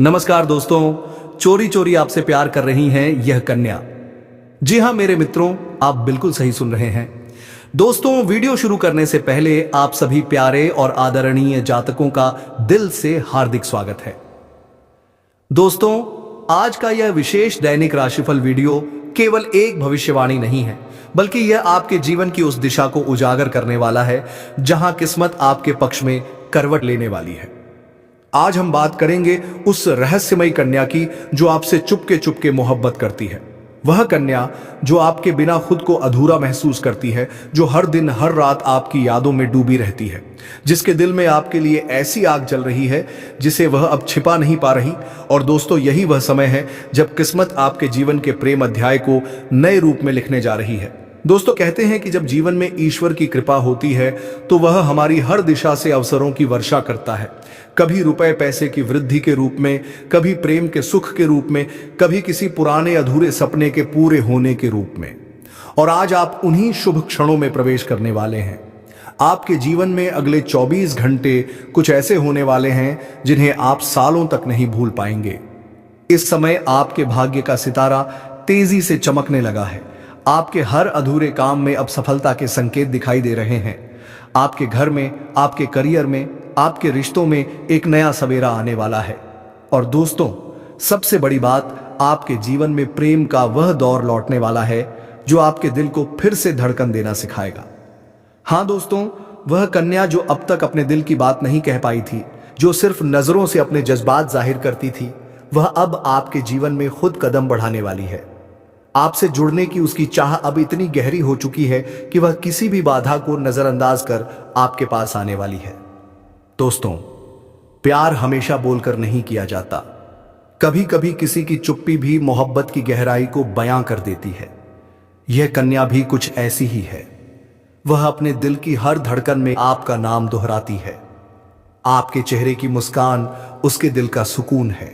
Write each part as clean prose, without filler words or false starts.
नमस्कार दोस्तों, चोरी चोरी आपसे प्यार कर रही हैं यह कन्या। जी हां मेरे मित्रों, आप बिल्कुल सही सुन रहे हैं। दोस्तों, वीडियो शुरू करने से पहले आप सभी प्यारे और आदरणीय जातकों का दिल से हार्दिक स्वागत है। दोस्तों, आज का यह विशेष दैनिक राशिफल वीडियो केवल एक भविष्यवाणी नहीं है, बल्कि यह आपके जीवन की उस दिशा को उजागर करने वाला है जहां किस्मत आपके पक्ष में करवट लेने वाली है। आज हम बात करेंगे उस रहस्यमयी कन्या की जो आपसे चुपके चुपके मोहब्बत करती है। वह कन्या जो आपके बिना खुद को अधूरा महसूस करती है, जो हर दिन हर रात आपकी यादों में डूबी रहती है, जिसके दिल में आपके लिए ऐसी आग जल रही है जिसे वह अब छिपा नहीं पा रही। और दोस्तों, यही वह समय है जब किस्मत आपके जीवन के प्रेम अध्याय को नए रूप में लिखने जा रही है। दोस्तों, कहते हैं कि जब जीवन में ईश्वर की कृपा होती है तो वह हमारी हर दिशा से अवसरों की वर्षा करता है। कभी रुपए पैसे की वृद्धि के रूप में, कभी प्रेम के सुख के रूप में, कभी किसी पुराने अधूरे सपने के पूरे होने के रूप में। और आज आप उन्हीं शुभ क्षणों में प्रवेश करने वाले हैं। आपके जीवन में अगले 24 घंटे कुछ ऐसे होने वाले हैं जिन्हें आप सालों तक नहीं भूल पाएंगे। इस समय आपके भाग्य का सितारा तेजी से चमकने लगा है। आपके हर अधूरे काम में अब सफलता के संकेत दिखाई दे रहे हैं। आपके घर में, आपके करियर में, आपके रिश्तों में एक नया सवेरा आने वाला है। और दोस्तों, सबसे बड़ी बात, आपके जीवन में प्रेम का वह दौर लौटने वाला है जो आपके दिल को फिर से धड़कन देना सिखाएगा। हाँ दोस्तों, वह कन्या जो अब तक अपने दिल की बात नहीं कह पाई थी, जो सिर्फ नजरों से अपने जज्बात जाहिर करती थी, वह अब आपके जीवन में खुद कदम बढ़ाने वाली है। आपसे जुड़ने की उसकी चाह अब इतनी गहरी हो चुकी है कि वह किसी भी बाधा को नजरअंदाज कर आपके पास आने वाली है। दोस्तों, प्यार हमेशा बोलकर नहीं किया जाता। कभी कभी किसी की चुप्पी भी मोहब्बत की गहराई को बयां कर देती है। यह कन्या भी कुछ ऐसी ही है। वह अपने दिल की हर धड़कन में आपका नाम दोहराती है। आपके चेहरे की मुस्कान उसके दिल का सुकून है।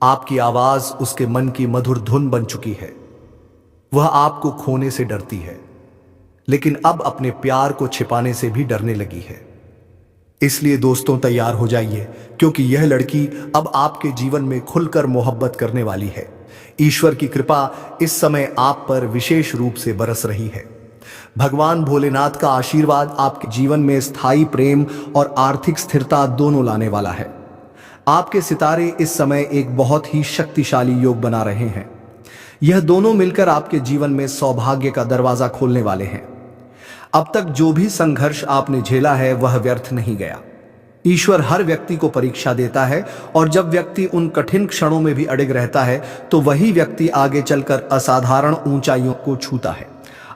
आपकी आवाज उसके मन की मधुर धुन बन चुकी है। वह आपको खोने से डरती है, लेकिन अब अपने प्यार को छिपाने से भी डरने लगी है। इसलिए दोस्तों, तैयार हो जाइए, क्योंकि यह लड़की अब आपके जीवन में खुलकर मोहब्बत करने वाली है। ईश्वर की कृपा इस समय आप पर विशेष रूप से बरस रही है। भगवान भोलेनाथ का आशीर्वाद आपके जीवन में स्थायी प्रेम और आर्थिक स्थिरता दोनों लाने वाला है। आपके सितारे इस समय एक बहुत ही शक्तिशाली योग बना रहे हैं। यह दोनों मिलकर आपके जीवन में सौभाग्य का दरवाजा खोलने वाले हैं। अब तक जो भी संघर्ष आपने झेला है वह व्यर्थ नहीं गया। ईश्वर हर व्यक्ति को परीक्षा देता है, और जब व्यक्ति उन कठिन क्षणों में भी अडिग रहता है तो वही व्यक्ति आगे चलकर असाधारण ऊंचाइयों को छूता है।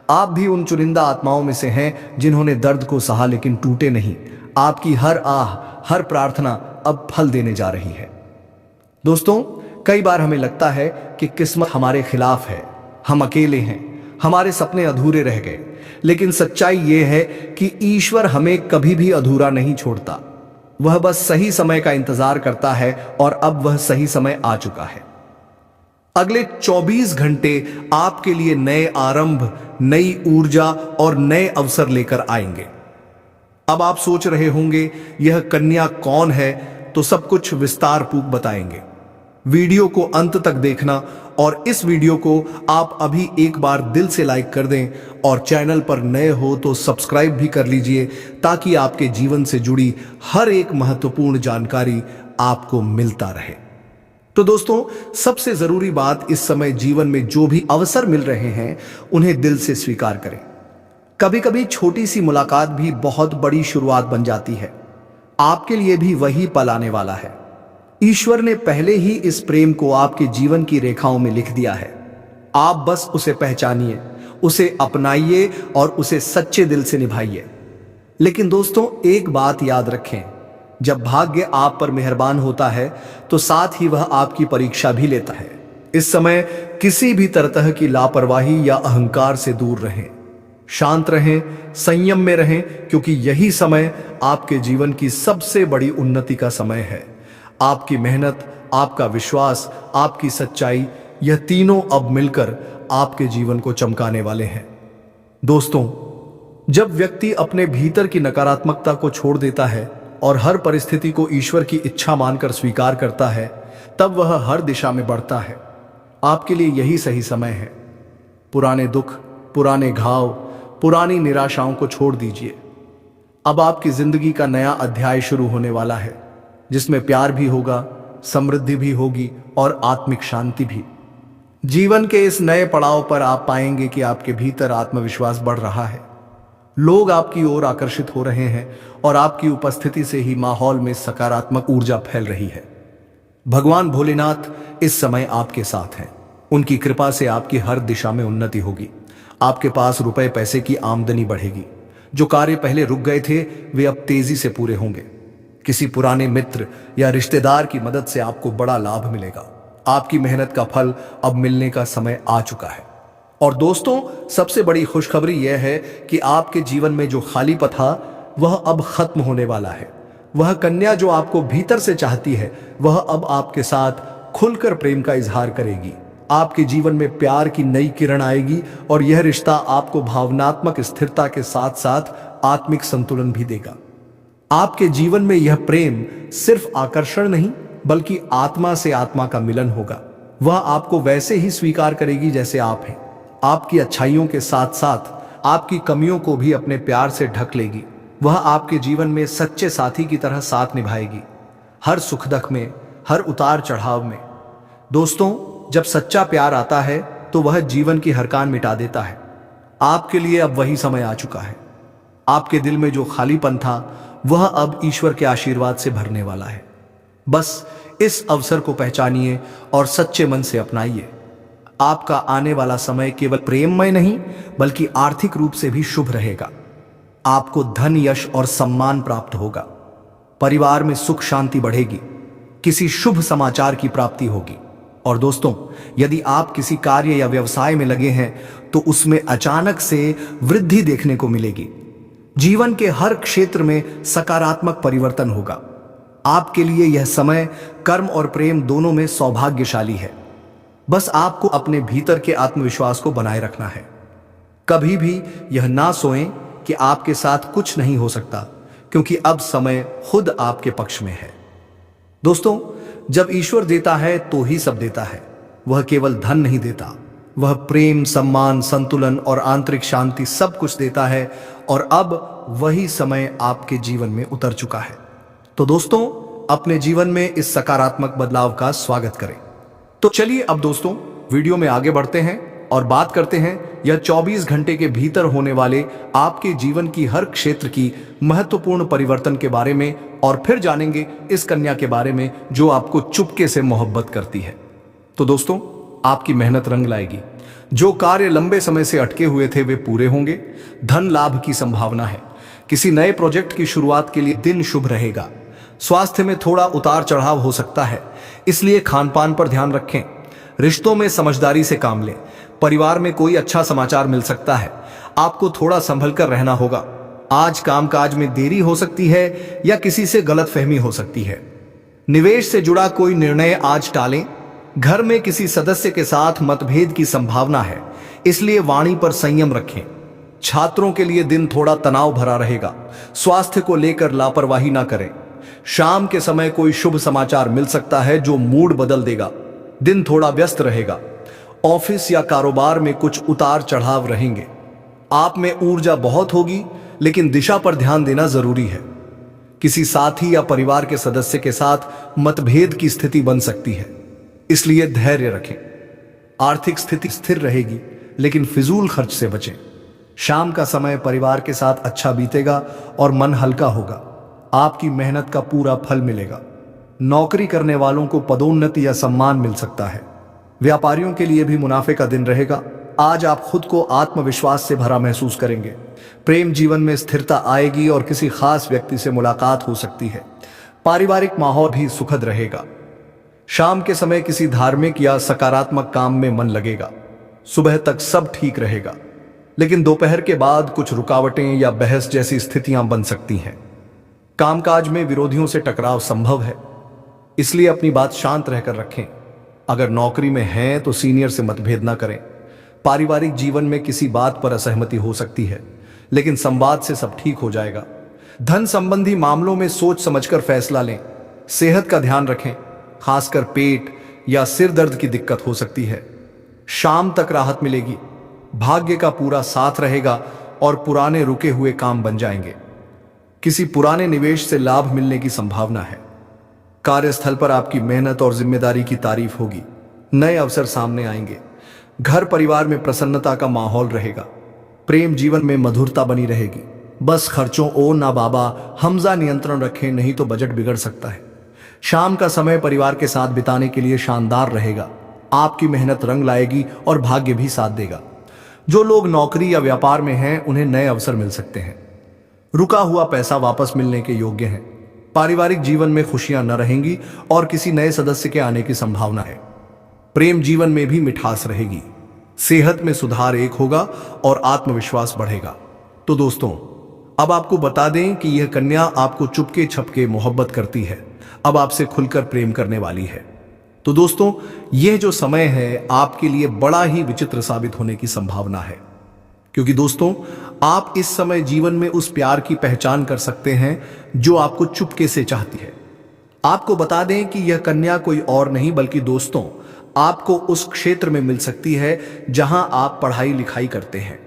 आप भी उन चुनिंदा आत्माओं में से हैं जिन्होंने दर्द को सहा लेकिन टूटे नहीं। आपकी हर आह, हर प्रार्थना अब फल देने जा रही है। दोस्तों, कई बार हमें लगता है कि किस्मत हमारे खिलाफ है, हम अकेले हैं, हमारे सपने अधूरे रह गए। लेकिन सच्चाई यह है कि ईश्वर हमें कभी भी अधूरा नहीं छोड़ता। वह बस सही समय का इंतजार करता है, और अब वह सही समय आ चुका है। अगले 24 घंटे आपके लिए नए आरंभ, नई ऊर्जा और नए अवसर लेकर आएंगे। अब आप सोच रहे होंगे यह कन्या कौन है, तो सब कुछ विस्तार पूर्वक बताएंगे। वीडियो को अंत तक देखना, और इस वीडियो को आप अभी एक बार दिल से लाइक कर दें, और चैनल पर नए हो तो सब्सक्राइब भी कर लीजिए, ताकि आपके जीवन से जुड़ी हर एक महत्वपूर्ण जानकारी आपको मिलता रहे। तो दोस्तों, सबसे जरूरी बात, इस समय जीवन में जो भी अवसर मिल रहे हैं उन्हें दिल से स्वीकार करें। कभी कभी छोटी सी मुलाकात भी बहुत बड़ी शुरुआत बन जाती है। आपके लिए भी वही पल आने वाला है। ईश्वर ने पहले ही इस प्रेम को आपके जीवन की रेखाओं में लिख दिया है। आप बस उसे पहचानिए, उसे अपनाइए और उसे सच्चे दिल से निभाइए। लेकिन दोस्तों, एक बात याद रखें, जब भाग्य आप पर मेहरबान होता है तो साथ ही वह आपकी परीक्षा भी लेता है। इस समय किसी भी तरह की लापरवाही या अहंकार से दूर रहें, शांत रहें, संयम में रहें, क्योंकि यही समय आपके जीवन की सबसे बड़ी उन्नति का समय है। आपकी मेहनत, आपका विश्वास, आपकी सच्चाई, यह तीनों अब मिलकर आपके जीवन को चमकाने वाले हैं। दोस्तों, जब व्यक्ति अपने भीतर की नकारात्मकता को छोड़ देता है और हर परिस्थिति को ईश्वर की इच्छा मानकर स्वीकार करता है, तब वह हर दिशा में बढ़ता है। आपके लिए यही सही समय है। पुराने दुख, पुराने घाव, पुरानी निराशाओं को छोड़ दीजिए। अब आपकी जिंदगी का नया अध्याय शुरू होने वाला है, जिसमें प्यार भी होगा, समृद्धि भी होगी और आत्मिक शांति भी। जीवन के इस नए पड़ाव पर आप पाएंगे कि आपके भीतर आत्मविश्वास बढ़ रहा है। लोग आपकी ओर आकर्षित हो रहे हैं और आपकी उपस्थिति से ही माहौल में सकारात्मक ऊर्जा फैल रही है। भगवान भोलेनाथ इस समय आपके साथ हैं। उनकी कृपा से आपकी हर दिशा में उन्नति होगी। आपके पास रुपए पैसे की आमदनी बढ़ेगी। जो कार्य पहले रुक गए थे वे अब तेजी से पूरे होंगे। किसी पुराने मित्र या रिश्तेदार की मदद से आपको बड़ा लाभ मिलेगा। आपकी मेहनत का फल अब मिलने का समय आ चुका है। और दोस्तों, सबसे बड़ी खुशखबरी यह है कि आपके जीवन में जो खालीपन था वह अब खत्म होने वाला है। वह कन्या जो आपको भीतर से चाहती है वह अब आपके साथ खुलकर प्रेम का इजहार करेगी। आपके जीवन में प्यार की नई किरण आएगी और यह रिश्ता आपको भावनात्मक स्थिरता के साथ साथ आत्मिक संतुलन भी देगा। आपके जीवन में यह प्रेम सिर्फ आकर्षण नहीं बल्कि आत्मा से आत्मा का मिलन होगा। वह आपको वैसे ही स्वीकार करेगी जैसे आप हैं। आपकी अच्छाइयों के साथ साथ आपकी कमियों को भी अपने प्यार से ढक लेगी। वह आपके जीवन में सच्चे साथी की तरह साथ निभाएगी, हर सुख दुख में, हर उतार चढ़ाव में। दोस्तों, जब सच्चा प्यार आता है तो वह जीवन की हरकान मिटा देता है। आपके लिए अब वही समय आ चुका है। आपके दिल में जो खालीपन था वह अब ईश्वर के आशीर्वाद से भरने वाला है। बस इस अवसर को पहचानिए और सच्चे मन से अपनाइए। आपका आने वाला समय केवल प्रेममय नहीं बल्कि आर्थिक रूप से भी शुभ रहेगा। आपको धन, यश और सम्मान प्राप्त होगा। परिवार में सुख शांति बढ़ेगी। किसी शुभ समाचार की प्राप्ति होगी। और दोस्तों, यदि आप किसी कार्य या व्यवसाय में लगे हैं तो उसमें अचानक से वृद्धि देखने को मिलेगी। जीवन के हर क्षेत्र में सकारात्मक परिवर्तन होगा। आपके लिए यह समय कर्म और प्रेम दोनों में सौभाग्यशाली है। बस आपको अपने भीतर के आत्मविश्वास को बनाए रखना है। कभी भी यह ना सोएं कि आपके साथ कुछ नहीं हो सकता, क्योंकि अब समय खुद आपके पक्ष में है। दोस्तों, जब ईश्वर देता है तो ही सब देता है। वह केवल धन नहीं देता, वह प्रेम, सम्मान, संतुलन और आंतरिक शांति सब कुछ देता है। और अब वही समय आपके जीवन में उतर चुका है। तो दोस्तों, अपने जीवन में इस सकारात्मक बदलाव का स्वागत करें। तो चलिए अब दोस्तों, वीडियो में आगे बढ़ते हैं और बात करते हैं यह 24 घंटे के भीतर होने वाले आपके जीवन की हर क्षेत्र की महत्वपूर्ण परिवर्तन के बारे में। और फिर जानेंगे इस कन्या के बारे में जो आपको चुपके से मोहब्बत करती है। तो दोस्तों, आपकी मेहनत रंग लाएगी। जो कार्य लंबे समय से अटके हुए थे वे पूरे होंगे। धन लाभ की संभावना है। किसी नए प्रोजेक्ट की शुरुआत के लिए दिन शुभ रहेगा। स्वास्थ्य में थोड़ा उतार चढ़ाव हो सकता है, इसलिए खान पान पर ध्यान रखें। रिश्तों में समझदारी से काम लें। परिवार में कोई अच्छा समाचार मिल सकता है। आपको थोड़ा संभल कर रहना होगा। आज कामकाज में देरी हो सकती है या किसी से गलतफहमी हो सकती है। निवेश से जुड़ा कोई निर्णय आज टालें। घर में किसी सदस्य के साथ मतभेद की संभावना है, इसलिए वाणी पर संयम रखें। छात्रों के लिए दिन थोड़ा तनाव भरा रहेगा। स्वास्थ्य को लेकर लापरवाही ना करें। शाम के समय कोई शुभ समाचार मिल सकता है जो मूड बदल देगा। दिन थोड़ा व्यस्त रहेगा। ऑफिस या कारोबार में कुछ उतार चढ़ाव रहेंगे। आप में ऊर्जा बहुत होगी, लेकिन दिशा पर ध्यान देना जरूरी है। किसी साथी या परिवार के सदस्य के साथ मतभेद की स्थिति बन सकती है, इसलिए धैर्य रखें। आर्थिक स्थिति स्थिर रहेगी, लेकिन फिजूल खर्च से बचें। शाम का समय परिवार के साथ अच्छा बीतेगा और मन हल्का होगा। आपकी मेहनत का पूरा फल मिलेगा। नौकरी करने वालों को पदोन्नति या सम्मान मिल सकता है। व्यापारियों के लिए भी मुनाफे का दिन रहेगा। आज आप खुद को आत्मविश्वास से भरा महसूस करेंगे। प्रेम जीवन में स्थिरता आएगी और किसी खास व्यक्ति से मुलाकात हो सकती है। पारिवारिक माहौल भी सुखद रहेगा। शाम के समय किसी धार्मिक या सकारात्मक काम में मन लगेगा। सुबह तक सब ठीक रहेगा, लेकिन दोपहर के बाद कुछ रुकावटें या बहस जैसी स्थितियां बन सकती हैं। कामकाज में विरोधियों से टकराव संभव है, इसलिए अपनी बात शांत रहकर रखें। अगर नौकरी में हैं तो सीनियर से मतभेद न करें। पारिवारिक जीवन में किसी बात पर असहमति हो सकती है, लेकिन संवाद से सब ठीक हो जाएगा। धन संबंधी मामलों में सोच समझकर फैसला लें। सेहत का ध्यान रखें, खासकर पेट या सिर दर्द की दिक्कत हो सकती है। शाम तक राहत मिलेगी, भाग्य का पूरा साथ रहेगा और पुराने रुके हुए काम बन जाएंगे। किसी पुराने निवेश से लाभ मिलने की संभावना है। कार्यस्थल पर आपकी मेहनत और जिम्मेदारी की तारीफ होगी। नए अवसर सामने आएंगे। घर परिवार में प्रसन्नता का माहौल रहेगा। प्रेम जीवन में मधुरता बनी रहेगी। बस खर्चों ओ ना बाबा हमजा नियंत्रण रखें, नहीं तो बजट बिगड़ सकता है। शाम का समय परिवार के साथ बिताने के लिए शानदार रहेगा। आपकी मेहनत रंग लाएगी और भाग्य भी साथ देगा। जो लोग नौकरी या व्यापार में हैं उन्हें नए अवसर मिल सकते हैं। रुका हुआ पैसा वापस मिलने के योग्य है। पारिवारिक जीवन में खुशियां न रहेंगी और किसी नए सदस्य के आने की संभावना है। प्रेम जीवन में भी मिठास रहेगी। सेहत में सुधार एक होगा और आत्मविश्वास बढ़ेगा। तो दोस्तों, अब आपको बता दें कि यह कन्या आपको चुपके छपके मोहब्बत करती है, अब आपसे खुलकर प्रेम करने वाली है। तो दोस्तों, यह जो समय है आपके लिए बड़ा ही विचित्र साबित होने की संभावना है, क्योंकि दोस्तों आप इस समय जीवन में उस प्यार की पहचान कर सकते हैं जो आपको चुपके से चाहती है। आपको बता दें कि यह कन्या कोई और नहीं बल्कि दोस्तों आपको उस क्षेत्र में मिल सकती है जहां आप पढ़ाई लिखाई करते हैं,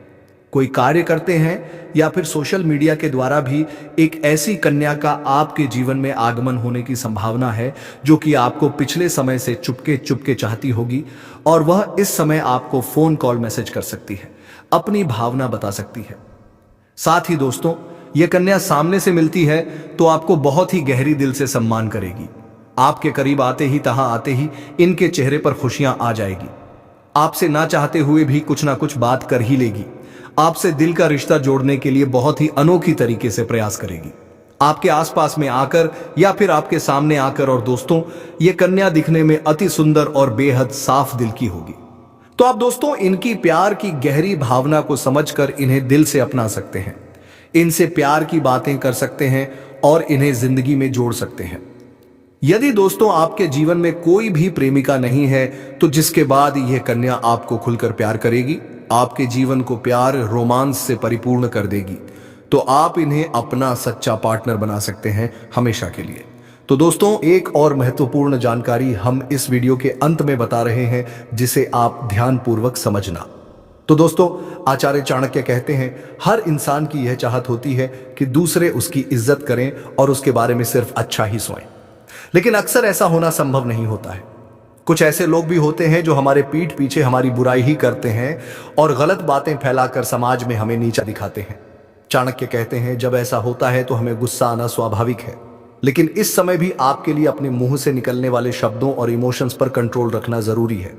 कोई कार्य करते हैं या फिर सोशल मीडिया के द्वारा भी एक ऐसी कन्या का आपके जीवन में आगमन होने की संभावना है जो कि आपको पिछले समय से चुपके चुपके चाहती होगी और वह इस समय आपको फोन कॉल मैसेज कर सकती है, अपनी भावना बता सकती है। साथ ही दोस्तों, यह कन्या सामने से मिलती है तो आपको बहुत ही गहरी दिल से सम्मान करेगी। आपके करीब आते ही तहां आते ही इनके चेहरे पर खुशियां आ जाएगी। आपसे ना चाहते हुए भी कुछ ना कुछ बात कर ही लेगी। आपसे दिल का रिश्ता जोड़ने के लिए बहुत ही अनोखी तरीके से प्रयास करेगी। आपके आसपास में आकर या फिर आपके सामने आकर। और दोस्तों, यह कन्या दिखने में अति सुंदर और बेहद साफ दिल की होगी। तो आप दोस्तों इनकी प्यार की गहरी भावना को समझकर इन्हें दिल से अपना सकते हैं, इनसे प्यार की बातें कर सकते हैं और इन्हें जिंदगी में जोड़ सकते हैं। यदि दोस्तों आपके जीवन में कोई भी प्रेमिका नहीं है तो जिसके बाद यह कन्या आपको खुलकर प्यार करेगी, आपके जीवन को प्यार रोमांस से परिपूर्ण कर देगी, तो आप इन्हें अपना सच्चा पार्टनर बना सकते हैं हमेशा के लिए। तो दोस्तों, एक और महत्वपूर्ण जानकारी हम इस वीडियो के अंत में बता रहे हैं जिसे आप ध्यानपूर्वक समझना। तो दोस्तों, आचार्य चाणक्य कहते हैं हर इंसान की यह चाहत होती है कि दूसरे उसकी इज्जत करें और उसके बारे में सिर्फ अच्छा ही सोचें, लेकिन अक्सर ऐसा होना संभव नहीं होता है। कुछ ऐसे लोग भी होते हैं जो हमारे पीठ पीछे हमारी बुराई ही करते हैं और गलत बातें फैलाकर समाज में हमें नीचा दिखाते हैं। चाणक्य कहते हैं जब ऐसा होता है तो हमें गुस्सा आना स्वाभाविक है, लेकिन इस समय भी आपके लिए अपने मुंह से निकलने वाले शब्दों और इमोशंस पर कंट्रोल रखना जरूरी है।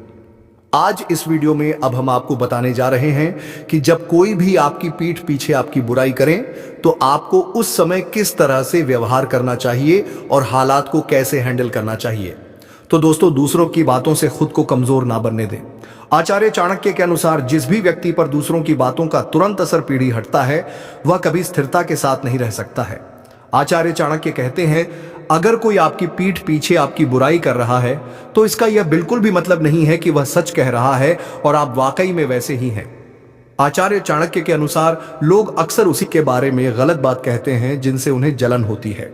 आज इस वीडियो में अब हम आपको बताने जा रहे हैं कि जब कोई भी आपकी पीठ पीछे आपकी बुराई करे तो आपको उस समय किस तरह से व्यवहार करना चाहिए और हालात को कैसे हैंडल करना चाहिए। तो दोस्तों, दूसरों की बातों से खुद को कमजोर ना बनने दें। आचार्य चाणक्य के अनुसार जिस भी व्यक्ति पर दूसरों की बातों का तुरंत असर पीढ़ी हटता है वह कभी स्थिरता के साथ नहीं रह सकता है। आचार्य चाणक्य कहते हैं अगर कोई आपकी पीठ पीछे आपकी बुराई कर रहा है तो इसका यह बिल्कुल भी मतलब नहीं है कि वह सच कह रहा है और आप वाकई में वैसे ही हैं। आचार्य चाणक्य के अनुसार लोग अक्सर उसी के बारे में गलत बात कहते हैं जिनसे उन्हें जलन होती है,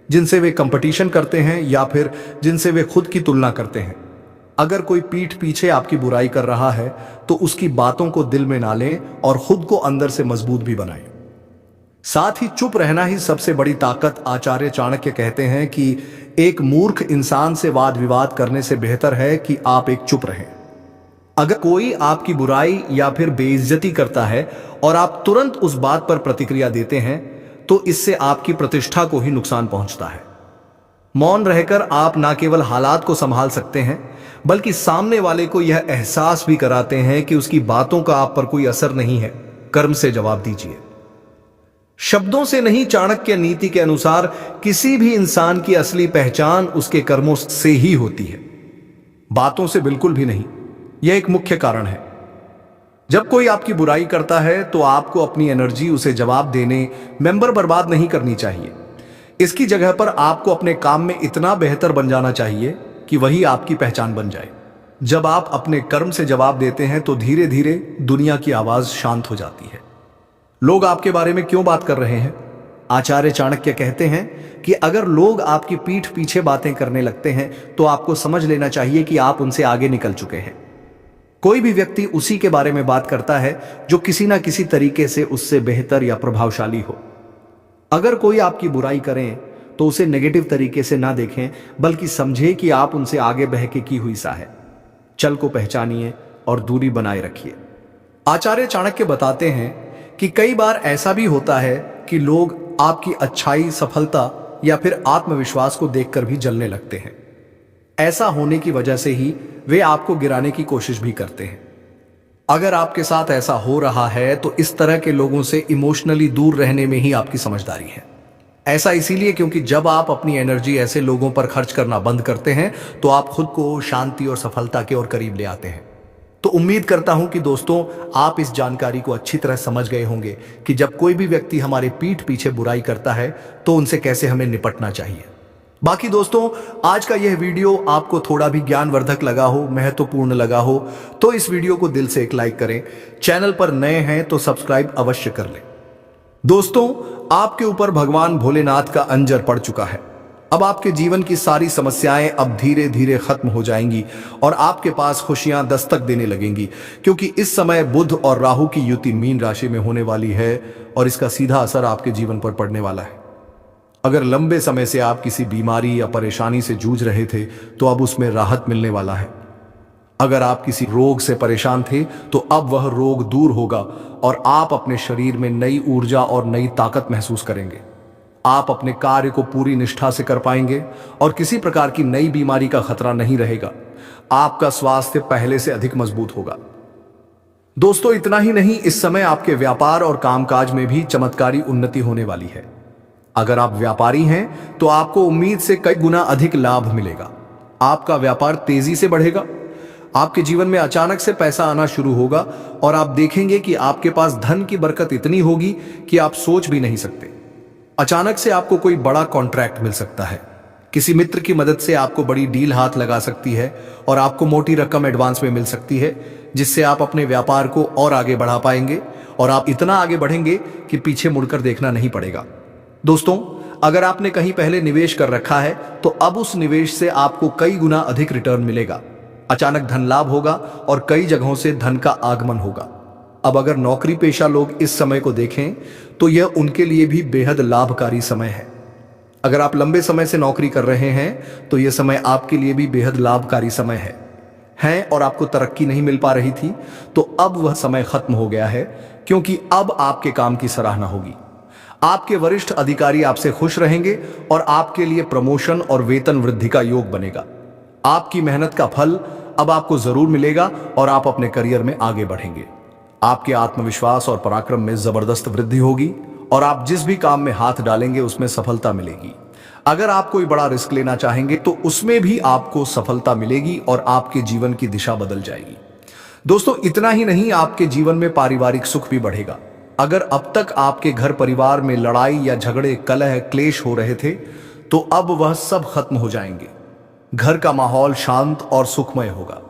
जिनसे वे कंपटीशन करते हैं या फिर जिनसे वे खुद की तुलना करते हैं। अगर कोई पीठ पीछे आपकी बुराई कर रहा है तो उसकी बातों को दिल में ना लें और खुद को अंदर से मजबूत भी बनाएं। साथ ही चुप रहना ही सबसे बड़ी ताकत। आचार्य चाणक्य कहते हैं कि एक मूर्ख इंसान से वाद विवाद करने से बेहतर है कि आप एक चुप रहें। अगर कोई आपकी बुराई या फिर बेइज्जती करता है और आप तुरंत उस बात पर प्रतिक्रिया देते हैं तो इससे आपकी प्रतिष्ठा को ही नुकसान पहुंचता है। मौन रहकर आप न केवल हालात को संभाल सकते हैं बल्कि सामने वाले को यह एहसास भी कराते हैं कि उसकी बातों का आप पर कोई असर नहीं है। कर्म से जवाब दीजिए, शब्दों से नहीं। चाणक्य नीति के अनुसार किसी भी इंसान की असली पहचान उसके कर्मों से ही होती है, बातों से बिल्कुल भी नहीं। यह एक मुख्य कारण है। जब कोई आपकी बुराई करता है तो आपको अपनी एनर्जी उसे जवाब देने मेंबर बर्बाद नहीं करनी चाहिए। इसकी जगह पर आपको अपने काम में इतना बेहतर बन जाना चाहिए कि वही आपकी पहचान बन जाए। जब आप अपने कर्म से जवाब देते हैं तो धीरे धीरे दुनिया की आवाज शांत हो जाती है। लोग आपके बारे में क्यों बात कर रहे हैं आचार्य चाणक्य कहते हैं कि अगर लोग आपकी पीठ पीछे बातें करने लगते हैं तो आपको समझ लेना चाहिए कि आप उनसे आगे निकल चुके हैं। कोई भी व्यक्ति उसी के बारे में बात करता है जो किसी ना किसी तरीके से उससे बेहतर या प्रभावशाली हो। अगर कोई आपकी बुराई करें तो उसे नेगेटिव तरीके से ना देखें, बल्कि समझे कि आप उनसे आगे बह के की हुई सा है। चल को पहचानिए और दूरी बनाए रखिए। आचार्य चाणक्य बताते हैं कि कई बार ऐसा भी होता है कि लोग आपकी अच्छाई, सफलता या फिर आत्मविश्वास को देखकर भी जलने लगते हैं। ऐसा होने की वजह से ही वे आपको गिराने की कोशिश भी करते हैं। अगर आपके साथ ऐसा हो रहा है तो इस तरह के लोगों से इमोशनली दूर रहने में ही आपकी समझदारी है। ऐसा इसीलिए क्योंकि जब आप अपनी एनर्जी ऐसे लोगों पर खर्च करना बंद करते हैं तो आप खुद को शांति और सफलता के और करीब ले आते हैं। तो उम्मीद करता हूं कि दोस्तों आप इस जानकारी को अच्छी तरह समझ गए होंगे कि जब कोई भी व्यक्ति हमारे पीठ पीछे बुराई करता है तो उनसे कैसे हमें निपटना चाहिए। बाकी दोस्तों, आज का यह वीडियो आपको थोड़ा भी ज्ञानवर्धक लगा हो, महत्वपूर्ण लगा हो तो इस वीडियो को दिल से एक लाइक करें। चैनल पर नए हैं तो सब्सक्राइब अवश्य कर लें। दोस्तों, आपके ऊपर भगवान भोलेनाथ का अंजर पड़ चुका है। अब आपके जीवन की सारी समस्याएं अब धीरे धीरे खत्म हो जाएंगी और आपके पास खुशियां दस्तक देने लगेंगी, क्योंकि इस समय बुध और राहु की युति मीन राशि में होने वाली है और इसका सीधा असर आपके जीवन पर पड़ने वाला है। अगर लंबे समय से आप किसी बीमारी या परेशानी से जूझ रहे थे तो अब उसमें राहत मिलने वाला है। अगर आप किसी रोग से परेशान थे तो अब वह रोग दूर होगा और आप अपने शरीर में नई ऊर्जा और नई ताकत महसूस करेंगे। आप अपने कार्य को पूरी निष्ठा से कर पाएंगे और किसी प्रकार की नई बीमारी का खतरा नहीं रहेगा। आपका स्वास्थ्य पहले से अधिक मजबूत होगा। दोस्तों, इतना ही नहीं, इस समय आपके व्यापार और कामकाज में भी चमत्कारी उन्नति होने वाली है। अगर आप व्यापारी हैं तो आपको उम्मीद से कई गुना अधिक लाभ मिलेगा। आपका व्यापार तेजी से बढ़ेगा। आपके जीवन में अचानक से पैसा आना शुरू होगा और आप देखेंगे कि आपके पास धन की बरकत इतनी होगी कि आप सोच भी नहीं सकते। अचानक से आपको कोई बड़ा कॉन्ट्रैक्ट मिल सकता है। किसी मित्र की मदद से आपको बड़ी डील हाथ लगा सकती है और आपको मोटी रकम एडवांस में मिल सकती है, जिससे आप अपने व्यापार को और आगे बढ़ा पाएंगे और आप इतना आगे बढ़ेंगे कि पीछे मुड़कर देखना नहीं पड़ेगा। दोस्तों, अगर आपने कहीं पहले निवेश कर रखा है तो अब उस निवेश से आपको कई गुना अधिक रिटर्न मिलेगा। अचानक धन लाभ होगा और कई जगहों से धन का आगमन होगा। अब अगर नौकरी पेशा लोग इस समय को देखें तो यह उनके लिए भी बेहद लाभकारी समय है। अगर आप लंबे समय से नौकरी कर रहे हैं तो यह समय आपके लिए भी बेहद लाभकारी समय है और आपको तरक्की नहीं मिल पा रही थी तो अब वह समय खत्म हो गया है, क्योंकि अब आपके काम की सराहना होगी। आपके वरिष्ठ अधिकारी आपसे खुश रहेंगे और आपके लिए प्रमोशन और वेतन वृद्धि का योग बनेगा। आपकी मेहनत का फल अब आपको जरूर मिलेगा और आप अपने करियर में आगे बढ़ेंगे। आपके आत्मविश्वास और पराक्रम में जबरदस्त वृद्धि होगी और आप जिस भी काम में हाथ डालेंगे उसमें सफलता मिलेगी। अगर आप कोई बड़ा रिस्क लेना चाहेंगे तो उसमें भी आपको सफलता मिलेगी और आपके जीवन की दिशा बदल जाएगी। दोस्तों, इतना ही नहीं, आपके जीवन में पारिवारिक सुख भी बढ़ेगा। अगर अब तक आपके घर परिवार में लड़ाई या झगड़े, कलह, क्लेश हो रहे थे तो अब वह सब खत्म हो जाएंगे। घर का माहौल शांत और सुखमय होगा।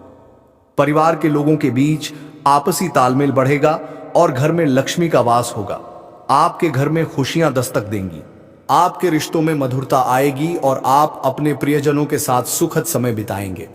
परिवार के लोगों के बीच आपसी तालमेल बढ़ेगा और घर में लक्ष्मी का वास होगा। आपके घर में खुशियां दस्तक देंगी। आपके रिश्तों में मधुरता आएगी और आप अपने प्रियजनों के साथ सुखद समय बिताएंगे।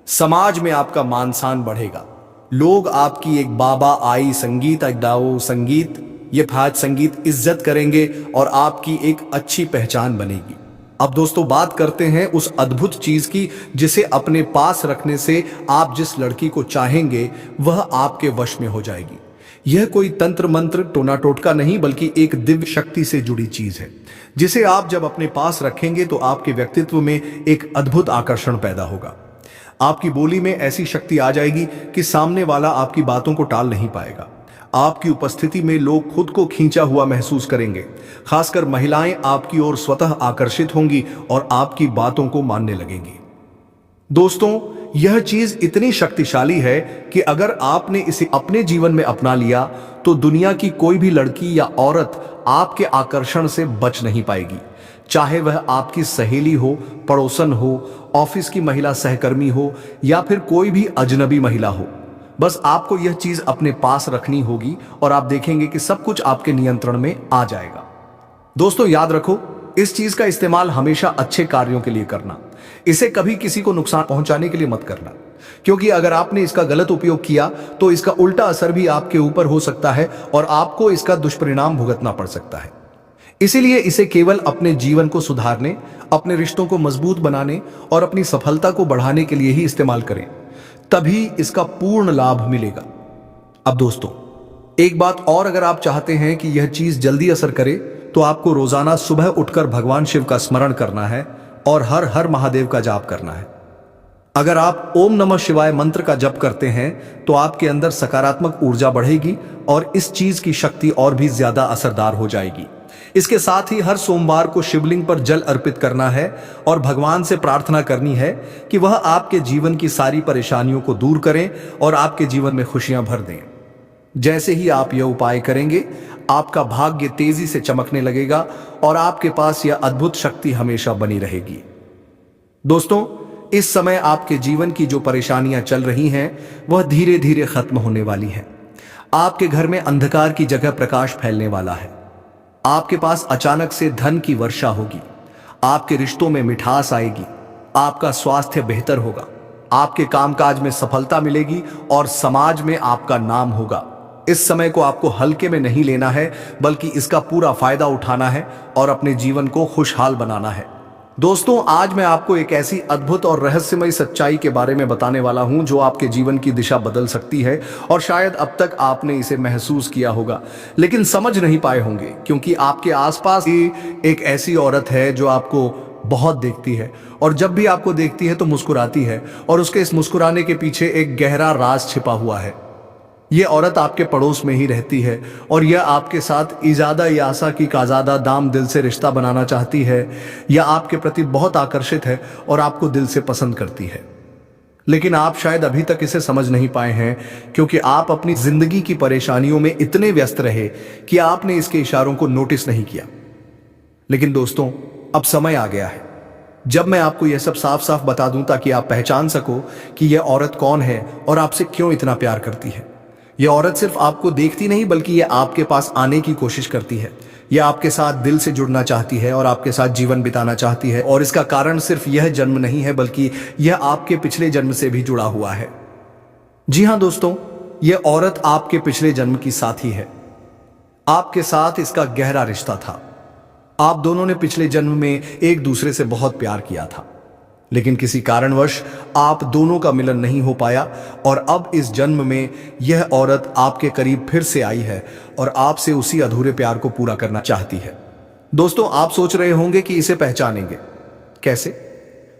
समाज में आपका मान सम्मान बढ़ेगा। लोग आपकी एक बाबा आई संगीत अड्डाओ संगीत ये फाज संगीत इज्जत करेंगे और आपकी एक अच्छी पहचान बनेगी। अब दोस्तों, बात करते हैं उस अद्भुत चीज की जिसे अपने पास रखने से आप जिस लड़की को चाहेंगे वह आपके वश में हो जाएगी। यह कोई तंत्र मंत्र टोना टोटका नहीं, बल्कि एक दिव्य शक्ति से जुड़ी चीज है, जिसे आप जब अपने पास रखेंगे तो आपके व्यक्तित्व में एक अद्भुत आकर्षण पैदा होगा। आपकी बोली में ऐसी शक्ति आ जाएगी कि सामने वाला आपकी बातों को टाल नहीं पाएगा। आपकी उपस्थिति में लोग खुद को खींचा हुआ महसूस करेंगे। खासकर महिलाएं आपकी ओर स्वतः आकर्षित होंगी और आपकी बातों को मानने लगेंगी। दोस्तों, यह चीज इतनी शक्तिशाली है कि अगर आपने इसे अपने जीवन में अपना लिया तो दुनिया की कोई भी लड़की या औरत आपके आकर्षण से बच नहीं पाएगी। चाहे वह आपकी सहेली हो, पड़ोसन हो, ऑफिस की महिला सहकर्मी हो या फिर कोई भी अजनबी महिला हो। बस आपको यह चीज अपने पास रखनी होगी और आप देखेंगे कि सब कुछ आपके नियंत्रण में आ जाएगा। दोस्तों याद रखो, इस चीज का इस्तेमाल हमेशा अच्छे कार्यों के लिए करना, इसे कभी किसी को नुकसान पहुंचाने के लिए मत करना, क्योंकि अगर आपने इसका गलत उपयोग किया तो इसका उल्टा असर भी आपके ऊपर हो सकता है और आपको इसका दुष्परिणाम भुगतना पड़ सकता है। इसीलिए इसे केवल अपने जीवन को सुधारने, अपने रिश्तों को मजबूत बनाने और अपनी सफलता को बढ़ाने के लिए ही इस्तेमाल करें, तभी इसका पूर्ण लाभ मिलेगा। अब दोस्तों एक बात और, अगर आप चाहते हैं कि यह चीज जल्दी असर करे तो आपको रोजाना सुबह उठकर भगवान शिव का स्मरण करना है और हर हर महादेव का जाप करना है। अगर आप ओम नमः शिवाय मंत्र का जप करते हैं तो आपके अंदर सकारात्मक ऊर्जा बढ़ेगी और इस चीज की शक्ति और भी ज्यादा असरदार हो जाएगी। इसके साथ ही हर सोमवार को शिवलिंग पर जल अर्पित करना है और भगवान से प्रार्थना करनी है कि वह आपके जीवन की सारी परेशानियों को दूर करें और आपके जीवन में खुशियां भर दें। जैसे ही आप यह उपाय करेंगे, आपका भाग्य तेजी से चमकने लगेगा और आपके पास यह अद्भुत शक्ति हमेशा बनी रहेगी। दोस्तों इस समय आपके जीवन की जो परेशानियां चल रही हैं वह धीरे धीरे खत्म होने वाली हैं। आपके घर में अंधकार की जगह प्रकाश फैलने वाला है। आपके पास अचानक से धन की वर्षा होगी। आपके रिश्तों में मिठास आएगी। आपका स्वास्थ्य बेहतर होगा। आपके कामकाज में सफलता मिलेगी और समाज में आपका नाम होगा। इस समय को आपको हल्के में नहीं लेना है, बल्कि इसका पूरा फायदा उठाना है और अपने जीवन को खुशहाल बनाना है। दोस्तों आज मैं आपको एक ऐसी अद्भुत और रहस्यमय सच्चाई के बारे में बताने वाला हूं जो आपके जीवन की दिशा बदल सकती है और शायद अब तक आपने इसे महसूस किया होगा लेकिन समझ नहीं पाए होंगे, क्योंकि आपके आसपास ही एक ऐसी औरत है जो आपको बहुत देखती है और जब भी आपको देखती है तो मुस्कुराती है और उसके इस मुस्कुराने के पीछे एक गहरा राज छिपा हुआ है। ये औरत आपके पड़ोस में ही रहती है और यह आपके साथ इजादा यासा की काजादा दाम दिल से रिश्ता बनाना चाहती है। यह आपके प्रति बहुत आकर्षित है और आपको दिल से पसंद करती है, लेकिन आप शायद अभी तक इसे समझ नहीं पाए हैं, क्योंकि आप अपनी जिंदगी की परेशानियों में इतने व्यस्त रहे कि आपने इसके इशारों को नोटिस नहीं किया। लेकिन दोस्तों अब समय आ गया है जब मैं आपको यह सब साफ साफ बता दूं, ताकि आप पहचान सको कि यह औरत कौन है और आपसे क्यों इतना प्यार करती है। यह औरत सिर्फ आपको देखती नहीं, बल्कि यह आपके पास आने की कोशिश करती है। यह आपके साथ दिल से जुड़ना चाहती है और आपके साथ जीवन बिताना चाहती है, और इसका कारण सिर्फ यह जन्म नहीं है, बल्कि यह आपके पिछले जन्म से भी जुड़ा हुआ है। जी हां दोस्तों, यह औरत आपके पिछले जन्म की साथी है। आपके साथ इसका गहरा रिश्ता था। आप दोनों ने पिछले जन्म में एक दूसरे से बहुत प्यार किया था, लेकिन किसी कारणवश आप दोनों का मिलन नहीं हो पाया और अब इस जन्म में यह औरत आपके करीब फिर से आई है और आपसे उसी अधूरे प्यार को पूरा करना चाहती है। दोस्तों आप सोच रहे होंगे कि इसे पहचानेंगे कैसे?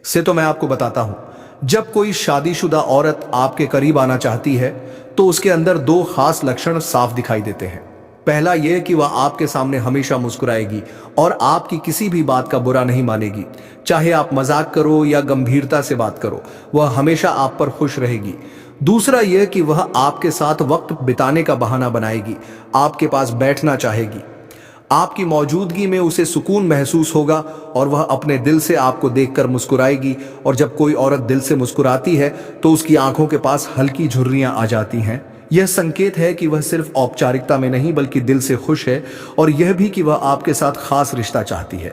से तो मैं आपको बताता हूं। जब कोई शादीशुदा औरत आपके करीब आना चाहती है तो उसके अंदर दो खास लक्षण साफ दिखाई देते हैं। पहला यह कि वह आपके सामने हमेशा मुस्कुराएगी और आपकी किसी भी बात का बुरा नहीं मानेगी। चाहे आप मजाक करो या गंभीरता से बात करो, वह हमेशा आप पर खुश रहेगी। दूसरा यह कि वह आपके साथ वक्त बिताने का बहाना बनाएगी, आपके पास बैठना चाहेगी। आपकी मौजूदगी में उसे सुकून महसूस होगा और वह अपने दिल से आपको देखकर मुस्कुराएगी। और जब कोई औरत दिल से मुस्कुराती है तो उसकी आंखों के पास हल्की झुर्रियां आ जाती हैं। यह संकेत है कि वह सिर्फ औपचारिकता में नहीं, बल्कि दिल से खुश है, और यह भी कि वह आपके साथ खास रिश्ता चाहती है।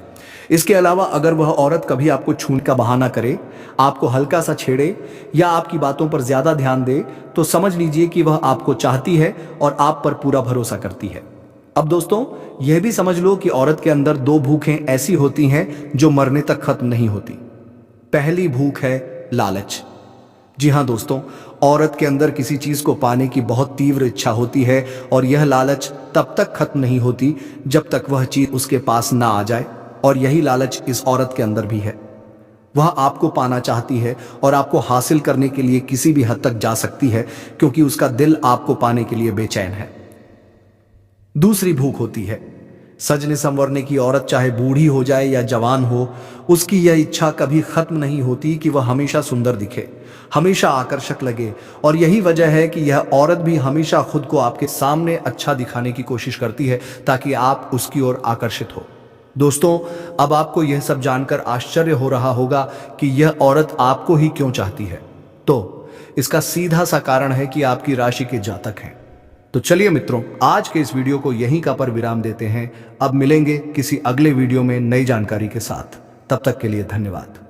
इसके अलावा अगर वह औरत कभी आपको छूने का बहाना करे, आपको हल्का सा छेड़े या आपकी बातों पर ज्यादा ध्यान दे, तो समझ लीजिए कि वह आपको चाहती है और आप पर पूरा भरोसा करती है। अब दोस्तों यह भी समझ लो कि औरत के अंदर दो भूखें ऐसी होती हैं जो मरने तक खत्म नहीं होती। पहली भूख है लालच। जी हाँ दोस्तों, औरत के अंदर किसी चीज को पाने की बहुत तीव्र इच्छा होती है और यह लालच तब तक खत्म नहीं होती जब तक वह चीज उसके पास ना आ जाए। और यही लालच इस औरत के अंदर भी है। वह आपको पाना चाहती है और आपको हासिल करने के लिए किसी भी हद तक जा सकती है, क्योंकि उसका दिल आपको पाने के लिए बेचैन है। दूसरी भूख होती है सजने संवरने की। औरत चाहे बूढ़ी हो जाए या जवान हो, उसकी यह इच्छा कभी खत्म नहीं होती कि वह हमेशा सुंदर दिखे, हमेशा आकर्षक लगे। और यही वजह है कि यह औरत भी हमेशा खुद को आपके सामने अच्छा दिखाने की कोशिश करती है, ताकि आप उसकी ओर आकर्षित हो। दोस्तों अब आपको यह सब जानकर आश्चर्य हो रहा होगा कि यह औरत आपको ही क्यों चाहती है। तो इसका सीधा सा कारण है कि आपकी राशि के जातक हैं। तो चलिए मित्रों, आज के इस वीडियो को यहीं का पर विराम देते हैं। अब मिलेंगे किसी अगले वीडियो में नई जानकारी के साथ। तब तक के लिए धन्यवाद।